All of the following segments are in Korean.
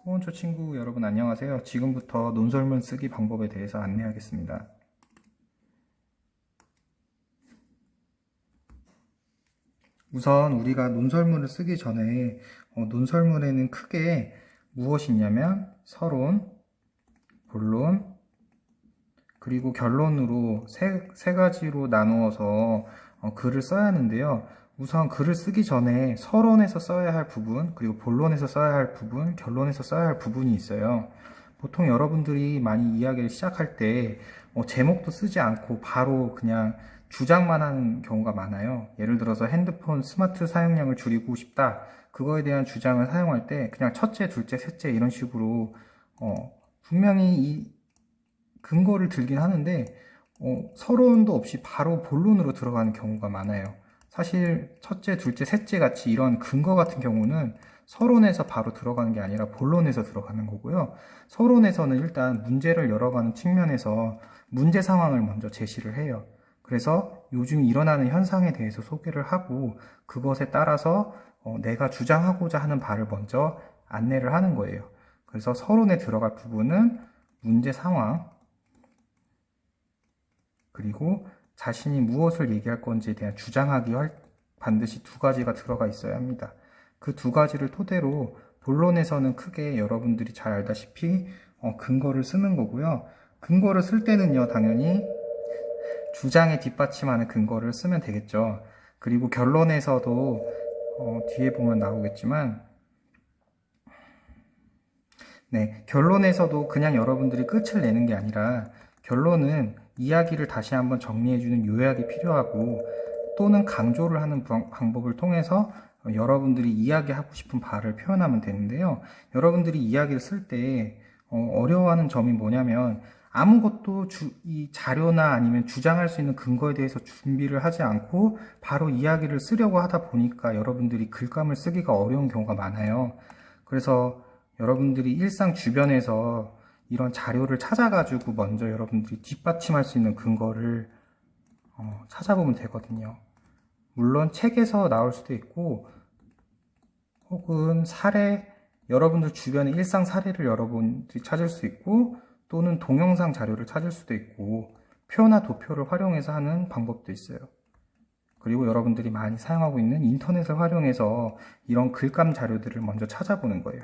호원초 친구 여러분 안녕하세요. 지금부터 논설문 쓰기 방법에 대해서 안내하겠습니다. 우선 우리가 논설문을 쓰기 전에 논설문에는 크게 무엇이 있냐면 서론, 본론, 그리고 결론으로 세 가지로 나누어서 글을 써야 하는데요. 우선 글을 쓰기 전에 서론에서 써야 할 부분, 그리고 본론에서 써야 할 부분, 결론에서 써야 할 부분이 있어요. 보통 여러분들이 많이 이야기를 시작할 때 제목도 쓰지 않고 바로 그냥 주장만 하는 경우가 많아요. 예를 들어서 핸드폰 스마트 사용량을 줄이고 싶다. 그거에 대한 주장을 사용할 때 그냥 첫째, 둘째, 셋째 이런 식으로 분명히 이 근거를 들긴 하는데 서론도 없이 바로 본론으로 들어가는 경우가 많아요. 사실 첫째, 둘째, 셋째 같이 이런 근거 같은 경우는 서론에서 바로 들어가는 게 아니라 본론에서 들어가는 거고요. 서론에서는 일단 문제를 열어가는 측면에서 문제 상황을 먼저 제시를 해요. 그래서 요즘 일어나는 현상에 대해서 소개를 하고 그것에 따라서 내가 주장하고자 하는 바를 먼저 안내를 하는 거예요. 그래서 서론에 들어갈 부분은 문제 상황, 그리고 자신이 무엇을 얘기할 건지에 대한 주장하기 반드시 두 가지가 들어가 있어야 합니다. 그 두 가지를 토대로 본론에서는 크게 여러분들이 잘 알다시피 근거를 쓰는 거고요. 근거를 쓸 때는요, 당연히 주장에 뒷받침하는 근거를 쓰면 되겠죠. 그리고 결론에서도 뒤에 보면 나오겠지만 네, 결론에서도 그냥 여러분들이 끝을 내는 게 아니라 결론은 이야기를 다시 한번 정리해주는 요약이 필요하고 또는 강조를 하는 방법을 통해서 여러분들이 이야기하고 싶은 바를 표현하면 되는데요. 여러분들이 이야기를 쓸 때 어려워하는 점이 뭐냐면 아무것도 이 자료나 아니면 주장할 수 있는 근거에 대해서 준비를 하지 않고 바로 이야기를 쓰려고 하다 보니까 여러분들이 글감을 쓰기가 어려운 경우가 많아요. 그래서 여러분들이 일상 주변에서 이런 자료를 찾아가지고 먼저 여러분들이 뒷받침할 수 있는 근거를 찾아보면 되거든요. 물론 책에서 나올 수도 있고 혹은 여러분들 주변의 일상 사례를 여러분들이 찾을 수 있고 또는 동영상 자료를 찾을 수도 있고 표나 도표를 활용해서 하는 방법도 있어요. 그리고 여러분들이 많이 사용하고 있는 인터넷을 활용해서 이런 글감 자료들을 먼저 찾아보는 거예요.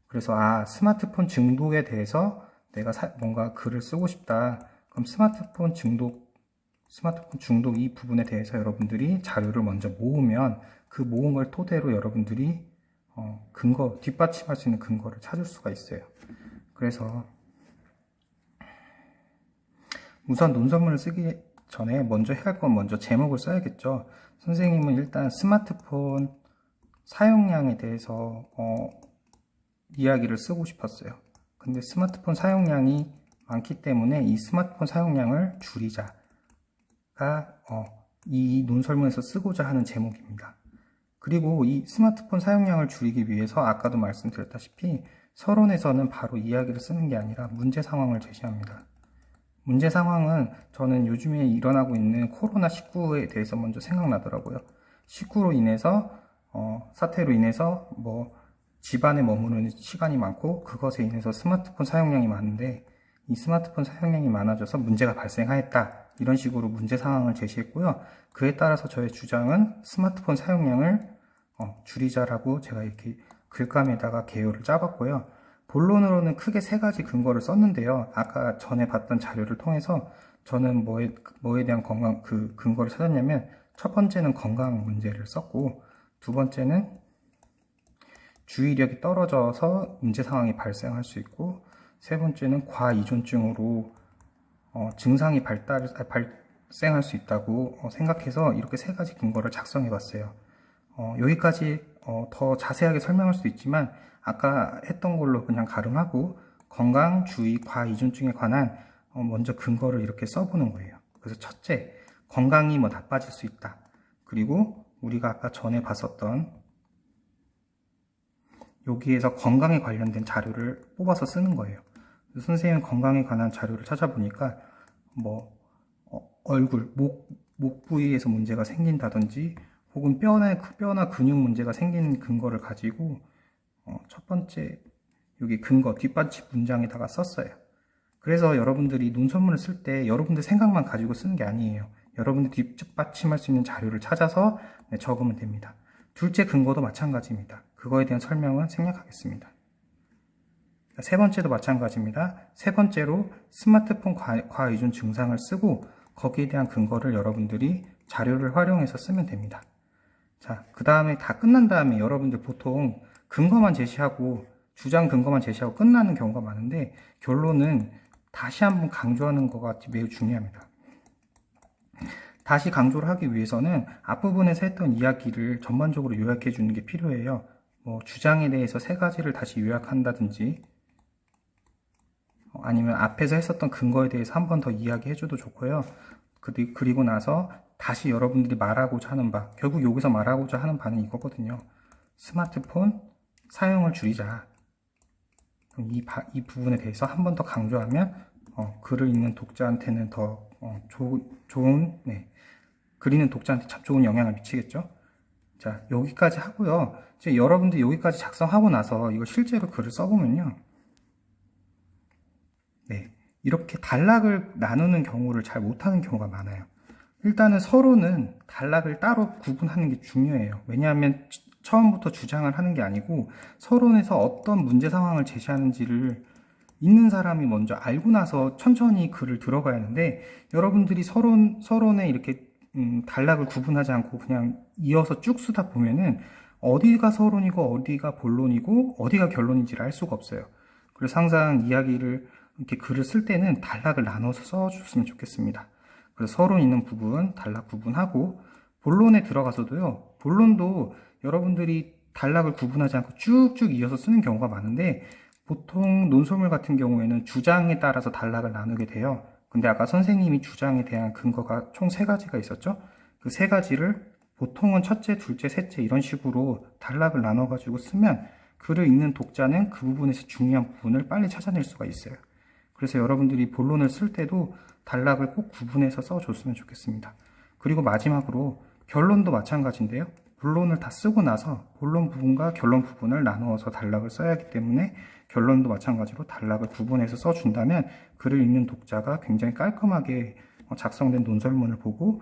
그래서 스마트폰 중독에 대해서 내가 뭔가 글을 쓰고 싶다. 그럼 스마트폰 중독 이 부분에 대해서 여러분들이 자료를 먼저 모으면 그 모은 걸 토대로 여러분들이 뒷받침할 수 있는 근거를 찾을 수가 있어요. 그래서 우선 논설문을 쓰기 전에 먼저 해야 할 건 먼저 제목을 써야겠죠. 선생님은 일단 스마트폰 사용량에 대해서 이야기를 쓰고 싶었어요. 근데 스마트폰 사용량이 많기 때문에 이 스마트폰 사용량을 줄이자가 이 논설문에서 쓰고자 하는 제목입니다. 그리고 이 스마트폰 사용량을 줄이기 위해서 아까도 말씀드렸다시피 서론에서는 바로 이야기를 쓰는 게 아니라 문제 상황을 제시합니다. 문제 상황은 저는 요즘에 일어나고 있는 코로나19에 대해서 먼저 생각나더라고요. 19로 인해서 사태로 인해서 집안에 머무르는 시간이 많고 그것에 인해서 스마트폰 사용량이 많은데 이 스마트폰 사용량이 많아져서 문제가 발생하였다. 이런 식으로 문제 상황을 제시했고요. 그에 따라서 저의 주장은 스마트폰 사용량을 줄이자라고 제가 이렇게 글감에다가 개요를 짜봤고요. 본론으로는 크게 세 가지 근거를 썼는데요. 아까 전에 봤던 자료를 통해서 저는 뭐에 대한 근거를 찾았냐면 첫 번째는 건강 문제를 썼고 두 번째는 주의력이 떨어져서 문제 상황이 발생할 수 있고 세 번째는 과의존증으로 증상이 발생할 수 있다고 생각해서 이렇게 세 가지 근거를 작성해 봤어요. 여기까지 더 자세하게 설명할 수도 있지만 아까 했던 걸로 그냥 가름하고 건강, 주의, 과의존증에 관한 먼저 근거를 이렇게 써보는 거예요. 그래서 첫째, 건강이 나빠질 수 있다. 그리고 우리가 아까 전에 봤었던 여기에서 건강에 관련된 자료를 뽑아서 쓰는 거예요. 선생님 건강에 관한 자료를 찾아보니까 얼굴, 목 부위에서 문제가 생긴다든지 혹은 뼈나 근육 문제가 생기는 근거를 가지고 첫 번째 여기 근거, 뒷받침 문장에다가 썼어요. 그래서 여러분들이 논설문을 쓸 때 여러분들 생각만 가지고 쓰는 게 아니에요. 여러분들이 뒷받침할 수 있는 자료를 찾아서 적으면 됩니다. 둘째 근거도 마찬가지입니다. 그거에 대한 설명은 생략하겠습니다. 세 번째도 마찬가지입니다. 세 번째로 스마트폰 과의존 증상을 쓰고 거기에 대한 근거를 여러분들이 자료를 활용해서 쓰면 됩니다. 자, 그 다음에 다 끝난 다음에 여러분들 보통 근거만 제시하고 주장 근거만 제시하고 끝나는 경우가 많은데 결론은 다시 한번 강조하는 거가 매우 중요합니다. 다시 강조를 하기 위해서는 앞부분에서 했던 이야기를 전반적으로 요약해 주는 게 필요해요. 주장에 대해서 세 가지를 다시 요약한다든지 아니면 앞에서 했었던 근거에 대해서 한 번 더 이야기해 줘도 좋고요. 그리고 나서 다시 여러분들이 말하고자 하는 바, 결국 여기서 말하고자 하는 바는 이거거든요. 스마트폰 사용을 줄이자. 이 부분에 대해서 한 번 더 강조하면 글을 읽는 독자한테는 더 좋은, 글 읽는 독자한테 참 좋은 영향을 미치겠죠. 자, 여기까지 하고요. 이제 여러분들 여기까지 작성하고 나서 이거 실제로 글을 써보면요. 이렇게 단락을 나누는 경우를 잘 못하는 경우가 많아요. 일단은 서로는 단락을 따로 구분하는 게 중요해요. 왜냐하면 처음부터 주장을 하는 게 아니고 서론에서 어떤 문제 상황을 제시하는지를 있는 사람이 먼저 알고 나서 천천히 글을 들어가야 하는데 여러분들이 서론에 이렇게 단락을 구분하지 않고 그냥 이어서 쭉 쓰다 보면은 어디가 서론이고 어디가 본론이고 어디가 결론인지를 알 수가 없어요. 그래서 항상 이야기를 이렇게 글을 쓸 때는 단락을 나눠서 써줬으면 좋겠습니다. 그래서 서론 있는 부분, 단락 구분하고 본론에 들어가서도요. 본론도 여러분들이 단락을 구분하지 않고 쭉쭉 이어서 쓰는 경우가 많은데 보통 논설문 같은 경우에는 주장에 따라서 단락을 나누게 돼요. 근데 아까 선생님이 주장에 대한 근거가 총 3가지가 있었죠? 그 3가지를 보통은 첫째, 둘째, 셋째 이런 식으로 단락을 나눠가지고 쓰면 글을 읽는 독자는 그 부분에서 중요한 부분을 빨리 찾아낼 수가 있어요. 그래서 여러분들이 본론을 쓸 때도 단락을 꼭 구분해서 써줬으면 좋겠습니다. 그리고 마지막으로 결론도 마찬가지인데요. 본론을 다 쓰고 나서 본론 부분과 결론 부분을 나누어서 단락을 써야 하기 때문에 결론도 마찬가지로 단락을 구분해서 써준다면 글을 읽는 독자가 굉장히 깔끔하게 작성된 논설문을 보고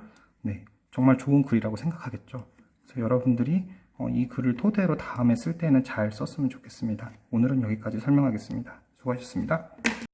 정말 좋은 글이라고 생각하겠죠. 그래서 여러분들이 이 글을 토대로 다음에 쓸 때는 잘 썼으면 좋겠습니다. 오늘은 여기까지 설명하겠습니다. 수고하셨습니다.